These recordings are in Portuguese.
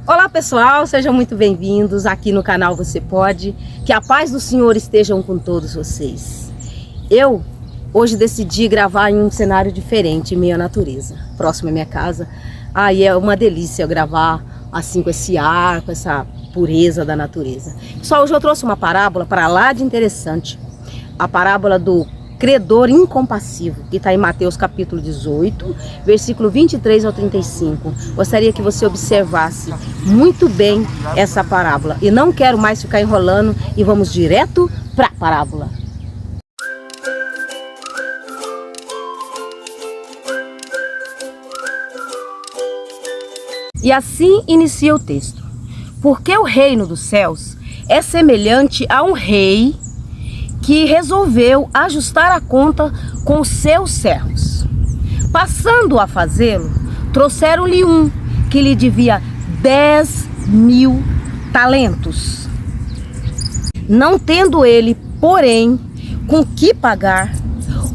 Olá pessoal, sejam muito bem-vindos aqui no canal Você Pode. Que a paz do Senhor estejam com todos vocês. Eu hoje decidi gravar em um cenário diferente, em meio à natureza, próximo à minha casa. Aí é uma delícia gravar assim com esse ar, com essa pureza da natureza. Pessoal, hoje eu trouxe uma parábola para lá de interessante. A parábola do credor incompassivo, que está em Mateus capítulo 18, versículo 23 ao 35. Gostaria que você observasse muito bem essa parábola. E não quero mais ficar enrolando e vamos direto para a parábola. E assim inicia o texto. Porque o reino dos céus é semelhante a um rei que resolveu ajustar a conta com seus servos. Passando a fazê-lo, trouxeram-lhe um que lhe devia 10.000 talentos. Não tendo ele, porém, com que pagar,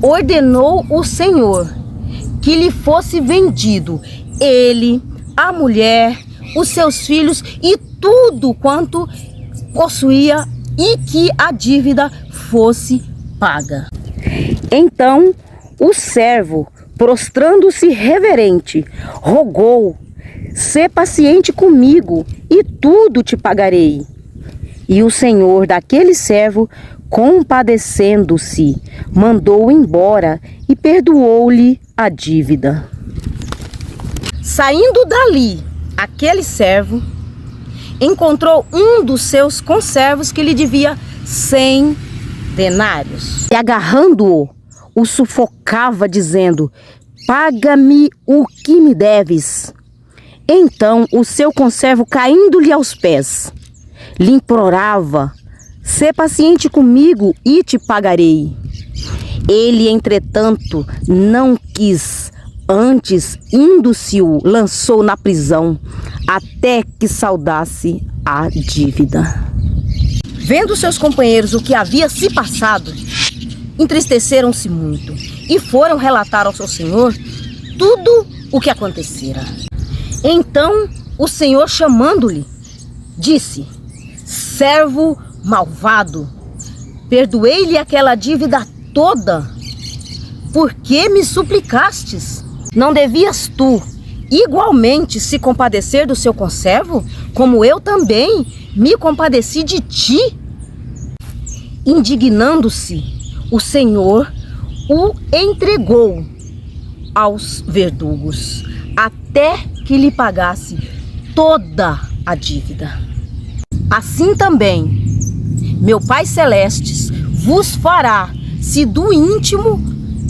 ordenou o Senhor que lhe fosse vendido ele, a mulher, os seus filhos e tudo quanto possuía, e que a dívida fosse paga. Então o servo, prostrando-se reverente, rogou: sê paciente comigo e tudo te pagarei. E o senhor daquele servo, compadecendo-se, mandou-o embora e perdoou-lhe a dívida. Saindo dali, aquele servo encontrou um dos seus conservos que lhe devia 100 denários. E agarrando-o, o sufocava, dizendo: paga-me o que me deves. Então o seu conservo, caindo-lhe aos pés, lhe implorava: sê paciente comigo e te pagarei. Ele, entretanto, não quis. Antes, indo-se-o, lançou na prisão, até que saldasse a dívida. Vendo seus companheiros o que havia se passado, entristeceram-se muito e foram relatar ao seu senhor tudo o que acontecera. Então o senhor, chamando-lhe, disse: servo malvado, perdoei-lhe aquela dívida toda, por que me suplicastes? Não devias tu igualmente se compadecer do seu conservo, como eu também me compadeci de ti? Indignando-se, o Senhor o entregou aos verdugos, até que lhe pagasse toda a dívida. Assim também, meu Pai Celestes vos fará, se do íntimo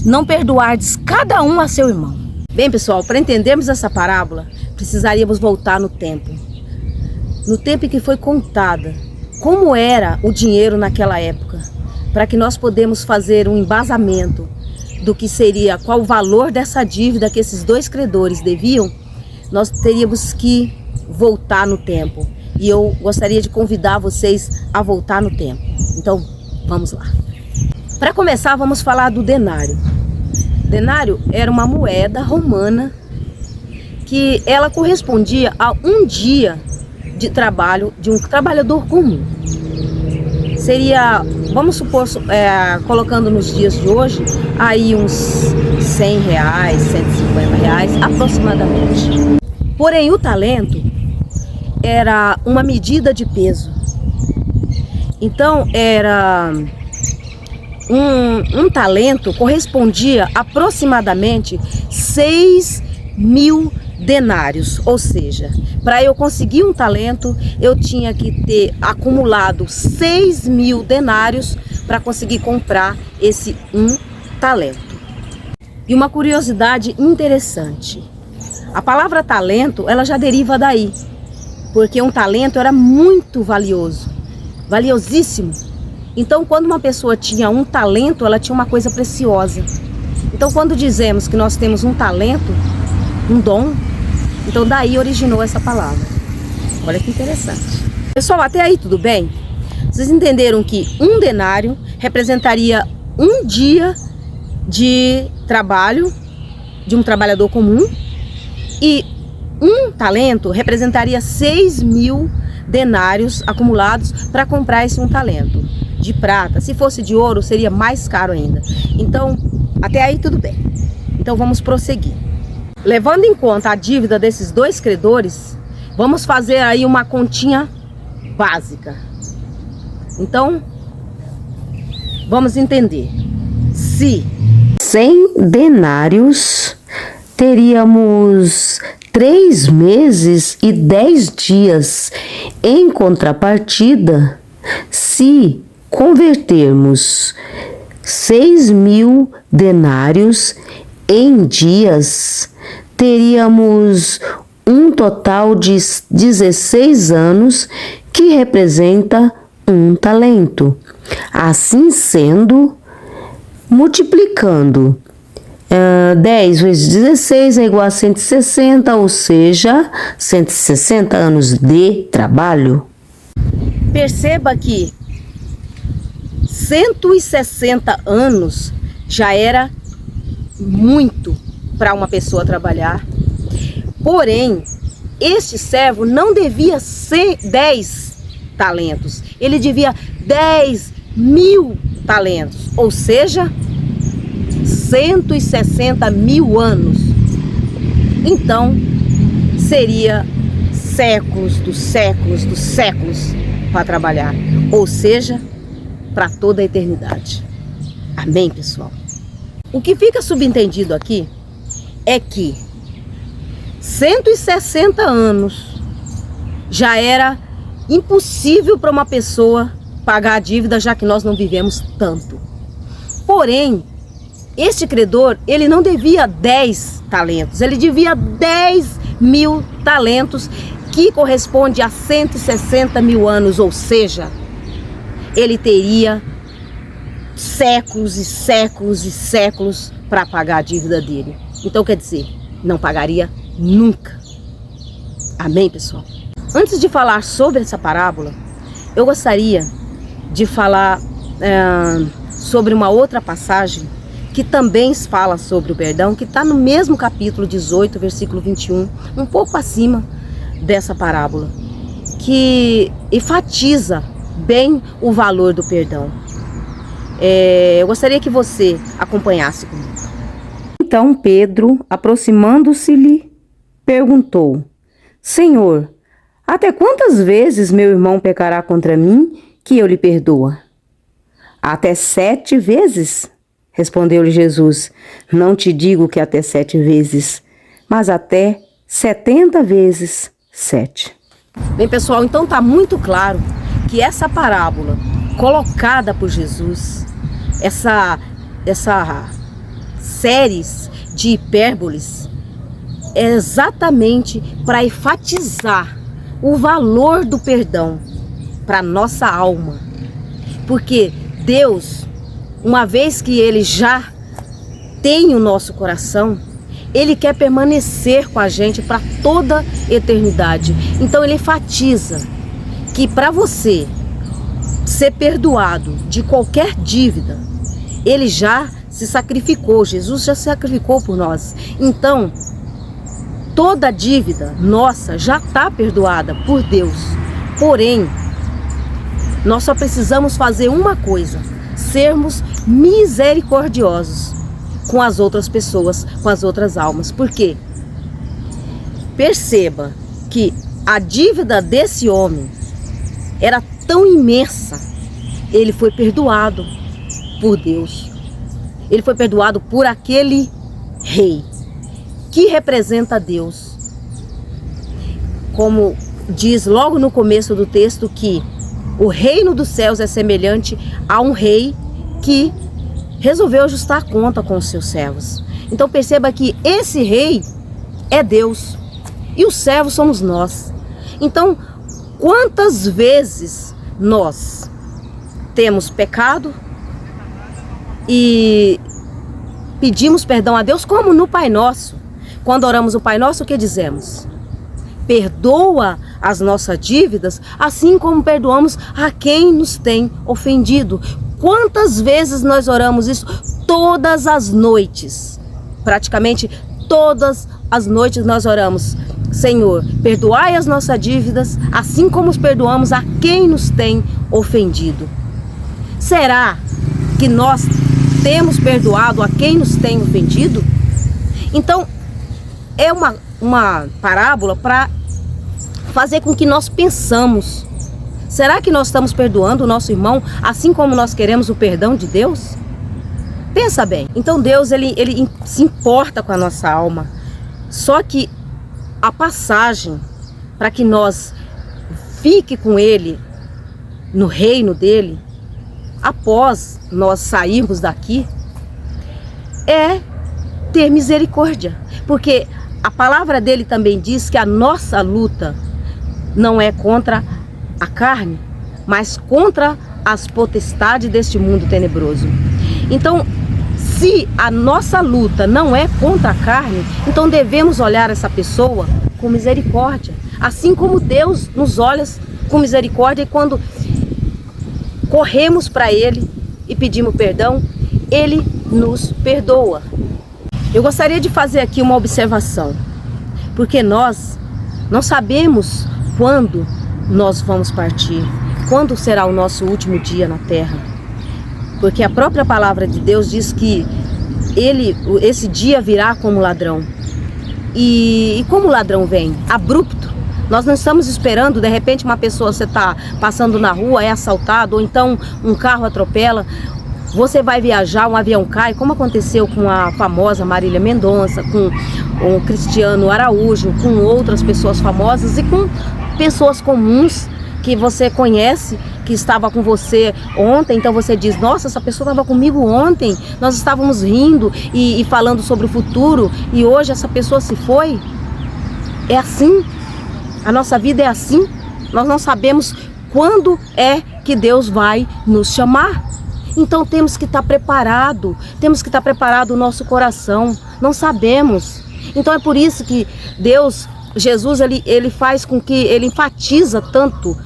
não perdoardes cada um a seu irmão. Bem, pessoal, para entendermos essa parábola, precisaríamos voltar no tempo em que foi contada como era o dinheiro naquela época, para que nós podemos fazer um embasamento do que seria, qual o valor dessa dívida que esses dois credores deviam. Nós teríamos que voltar no tempo, e eu gostaria de convidar vocês a voltar no tempo. Então, vamos lá. Para começar, vamos falar do denário. Denário era uma moeda romana que ela correspondia a um dia de trabalho de um trabalhador comum. Seria, vamos supor, colocando nos dias de hoje, aí uns 100 reais, 150 reais aproximadamente. Porém, o talento era uma medida de peso. Então, era... Um talento correspondia aproximadamente 6.000 denários, ou seja, para eu conseguir um talento, eu tinha que ter acumulado 6.000 denários para conseguir comprar esse um talento. E uma curiosidade interessante, a palavra talento, ela já deriva daí, porque um talento era muito valioso, valiosíssimo. Então, quando uma pessoa tinha um talento, ela tinha uma coisa preciosa. Então, quando dizemos que nós temos um talento, um dom, então daí originou essa palavra. Olha que interessante. Pessoal, até aí tudo bem? Vocês entenderam que um denário representaria um dia de trabalho de um trabalhador comum e um talento representaria 6.000 denários acumulados para comprar esse um talento de prata. Se fosse de ouro, seria mais caro ainda. Então, até aí tudo bem. Então vamos prosseguir. Levando em conta a dívida desses dois credores, vamos fazer aí uma continha básica. Então, vamos entender. Se 100 denários, teríamos 3 meses e 10 dias. Em contrapartida, se convertermos 6.000 denários em dias, teríamos um total de 16 anos, que representa um talento. Assim sendo, multiplicando 10 vezes 16 é igual a 160, ou seja, 160 anos de trabalho. Perceba que 160 anos já era muito para uma pessoa trabalhar. Porém, este servo não devia ser 10 talentos, ele devia 10.000 talentos, ou seja, 160.000 anos. Então, seria séculos dos séculos dos séculos para trabalhar, ou seja, para toda a eternidade. Amém, pessoal? O que fica subentendido aqui é que 160 anos já era impossível para uma pessoa pagar a dívida, já que nós não vivemos tanto. Porém, este credor, ele não devia 10 talentos, ele devia 10.000 talentos, que corresponde a 160.000 anos, ou seja, ele teria séculos e séculos e séculos para pagar a dívida dele. Então, quer dizer, não pagaria nunca. Amém, pessoal? Antes de falar sobre essa parábola, eu gostaria de falar sobre uma outra passagem que também fala sobre o perdão, que está no mesmo capítulo 18, versículo 21, um pouco acima dessa parábola, que enfatiza bem o valor do perdão. Eu gostaria que você acompanhasse comigo. Então Pedro, aproximando-se-lhe, perguntou: Senhor, até quantas vezes meu irmão pecará contra mim, que eu lhe perdoa? Até 7 vezes? Respondeu-lhe Jesus: Não te digo que até 7 vezes, mas até 70 vezes 7. Bem, pessoal, então está muito claro que essa parábola colocada por Jesus, essa série de hipérboles, é exatamente para enfatizar o valor do perdão para nossa alma. Porque Deus, uma vez que Ele já tem o nosso coração, Ele quer permanecer com a gente para toda eternidade. Então Ele enfatiza que para você ser perdoado de qualquer dívida, Ele já se sacrificou, Jesus já se sacrificou por nós. Então, toda dívida nossa já está perdoada por Deus. Porém, nós só precisamos fazer uma coisa: sermos misericordiosos com as outras pessoas, com as outras almas. Por quê? Perceba que a dívida desse homem era tão imensa, ele foi perdoado por Deus. Ele foi perdoado por aquele rei que representa Deus. Como diz logo no começo do texto, que o reino dos céus é semelhante a um rei que resolveu ajustar a conta com os seus servos. Então perceba que esse rei é Deus e os servos somos nós. Então, quantas vezes nós temos pecado e pedimos perdão a Deus, como no Pai Nosso? Quando oramos o Pai Nosso, o que dizemos? Perdoa as nossas dívidas, assim como perdoamos a quem nos tem ofendido. Quantas vezes nós oramos isso? Todas as noites. Praticamente todas as noites nós oramos: Senhor, perdoai as nossas dívidas, assim como os perdoamos a quem nos tem ofendido. Será que nós temos perdoado a quem nos tem ofendido? Então, é uma parábola para fazer com que nós pensamos. Será que nós estamos perdoando o nosso irmão assim como nós queremos o perdão de Deus? Pensa bem. Então Deus ele se importa com a nossa alma. Só que a passagem para que nós fique com Ele no reino dele, após nós sairmos daqui, é ter misericórdia. Porque a palavra dele também diz que a nossa luta não é contra a carne, mas contra as potestades deste mundo tenebroso. Então, se a nossa luta não é contra a carne, então devemos olhar essa pessoa com misericórdia, assim como Deus nos olha com misericórdia, e quando corremos para Ele e pedimos perdão, Ele nos perdoa. Eu gostaria de fazer aqui uma observação, porque nós não sabemos quando nós vamos partir, quando será o nosso último dia na terra. Porque a própria palavra de Deus diz que esse dia virá como ladrão. E como o ladrão vem? Abrupto. Nós não estamos esperando, de repente uma pessoa, você está passando na rua, é assaltado, ou então um carro atropela. Você vai viajar, um avião cai, como aconteceu com a famosa Marília Mendonça, com o Cristiano Araújo, com outras pessoas famosas e com pessoas comuns que você conhece, que estava com você ontem. Então você diz, nossa, essa pessoa estava comigo ontem, nós estávamos rindo e falando sobre o futuro, e hoje essa pessoa se foi. É assim, a nossa vida é assim. Nós não sabemos quando é que Deus vai nos chamar. Então temos que estar preparado, temos que estar preparado o nosso coração. Não sabemos. Então é por isso que Jesus, ele faz com que, ele enfatiza tanto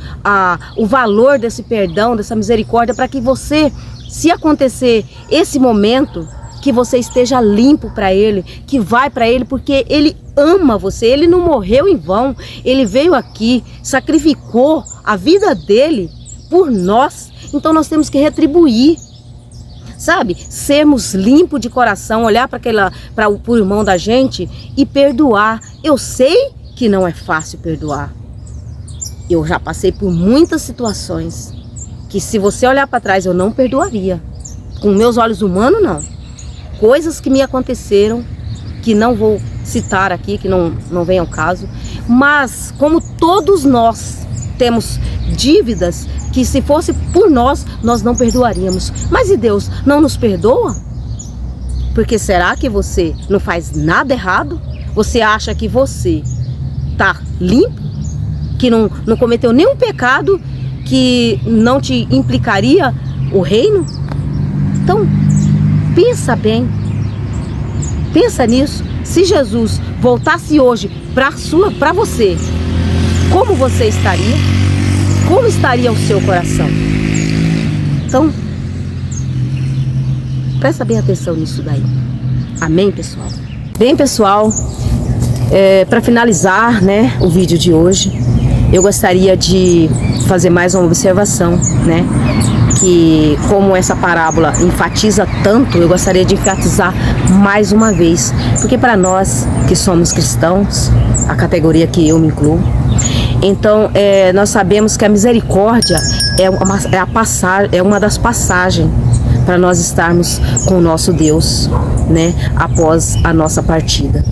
o valor desse perdão, dessa misericórdia, para que você, se acontecer esse momento, que você esteja limpo para Ele, que vai para Ele, porque Ele ama você. Ele não morreu em vão, Ele veio aqui, sacrificou a vida dele por nós. Então nós temos que retribuir, sabe? Sermos limpos de coração, olhar para o irmão da gente e perdoar. Eu sei que não é fácil perdoar. Eu já passei por muitas situações que, se você olhar para trás, eu não perdoaria. Com meus olhos humanos, não. Coisas que me aconteceram, que não vou citar aqui, que não vem ao caso. Mas como todos nós temos dívidas que, se fosse por nós não perdoaríamos. Mas e Deus não nos perdoa? Porque será que você não faz nada errado? Você acha que você está limpo? Que não cometeu nenhum pecado que não te implicaria o reino? Então, pensa bem. Pensa nisso. Se Jesus voltasse hoje para você, como você estaria? Como estaria o seu coração? Então, presta bem atenção nisso daí. Amém, pessoal? Bem, pessoal, para finalizar, né, o vídeo de hoje, eu gostaria de fazer mais uma observação, né? Que, como essa parábola enfatiza tanto, eu gostaria de enfatizar mais uma vez, porque para nós que somos cristãos, a categoria que eu me incluo, então nós sabemos que a misericórdia é uma das passagens para nós estarmos com o nosso Deus, né, após a nossa partida.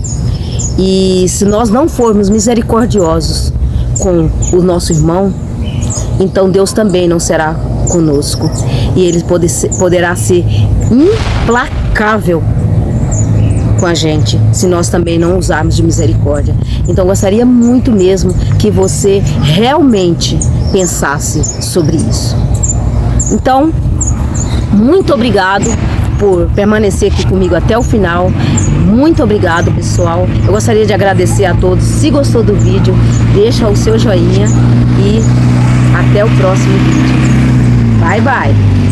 E se nós não formos misericordiosos com o nosso irmão, então Deus também não será conosco, e Ele poderá ser implacável com a gente, se nós também não usarmos de misericórdia. Então gostaria muito mesmo que você realmente pensasse sobre isso. Então, muito obrigado por permanecer aqui comigo até o final. Muito obrigado, pessoal. Eu gostaria de agradecer a todos. Se gostou do vídeo, deixa o seu joinha e até o próximo vídeo. Bye, bye!